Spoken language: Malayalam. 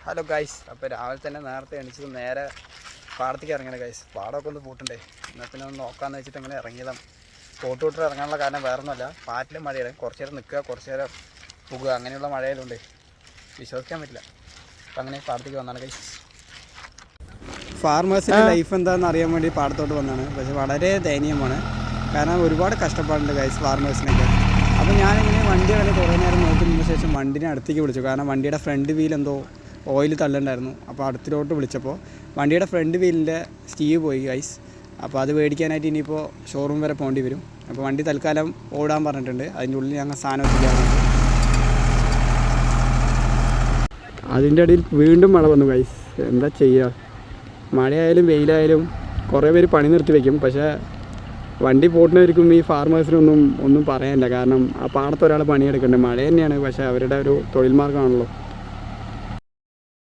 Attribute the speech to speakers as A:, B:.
A: ഹലോ ഗൈസ്, അപ്പോൾ രാവിലെ തന്നെ നേരത്തെ എണീച്ചത് നേരെ പാടത്തേക്ക് ഇറങ്ങിയാണ് ഗൈസ്. പാടമൊക്കെ ഒന്ന് പൂട്ടുണ്ടേ, എന്നാൽ പിന്നെ ഒന്ന് നോക്കാമെന്ന് വെച്ചിട്ട് ഇങ്ങനെ ഇറങ്ങിയതാണ്. പോട്ട് വിട്ട് ഇറങ്ങാനുള്ള കാരണം വേറെ ഒന്നുമല്ല, പാറ്റിലും മഴയാണ്. കുറച്ച് നേരം നിൽക്കുക, കുറച്ച് നേരം പോകുക, അങ്ങനെയുള്ള മഴയിലുണ്ട് വിശ്വസിക്കാൻ പറ്റില്ല. അപ്പം അങ്ങനെ പാടത്തേക്ക് വന്നാണ് ഗൈസ്. ഫാർമേഴ്സിൻ്റെ ലൈഫ് എന്താണെന്ന് അറിയാൻ വേണ്ടി പാടത്തോട്ട് വന്നതാണ്. പക്ഷേ വളരെ ദയനീയമാണ്, കാരണം ഒരുപാട് കഷ്ടപ്പാടുണ്ട് ഗൈസ് ഫാർമേഴ്സിനൊക്കെ. അപ്പോൾ ഞാനിങ്ങനെ വണ്ടി അങ്ങനെ കുറേ നേരം നോക്കി നിന്ന ശേഷം വണ്ടിനെ അടുത്തേക്ക് വിളിച്ചു. കാരണം വണ്ടിയുടെ ഫ്രണ്ട് വീൽ എന്തോ ഓയിൽ തള്ളുണ്ടായിരുന്നു. അപ്പോൾ അടുത്തിലോട്ട് വിളിച്ചപ്പോൾ വണ്ടിയുടെ ഫ്രണ്ട് വീലിൻ്റെ സ്റ്റീവ് പോയി ഗൈസ്. അപ്പോൾ അത് മേടിക്കാനായിട്ട് ഇനിയിപ്പോൾ ഷോറൂം വരെ പോകേണ്ടി വരും. അപ്പോൾ വണ്ടി തൽക്കാലം ഓടാൻ പറഞ്ഞിട്ടുണ്ട്. അതിൻ്റെ ഉള്ളിൽ ഞങ്ങൾ സാധനം എത്തിക്കാറുണ്ട്. അതിൻ്റെ ഇടയിൽ വീണ്ടും മഴ വന്നു ഗൈസ്. എന്താ ചെയ്യുക, മഴയായാലും വെയിലായാലും കുറേ പേര് പണി നിർത്തി വയ്ക്കും. പക്ഷേ വണ്ടി പോട്ടുന്നവർക്കും ഈ ഫാർമേഴ്സിനൊന്നും പറയാനില്ല. കാരണം ആ പാടത്ത് ഒരാൾ പണിയെടുക്കണ്ടേ, മഴ തന്നെയാണ്, പക്ഷേ അവരുടെ ഒരു തൊഴിൽ മാർഗ്ഗമാണല്ലോ.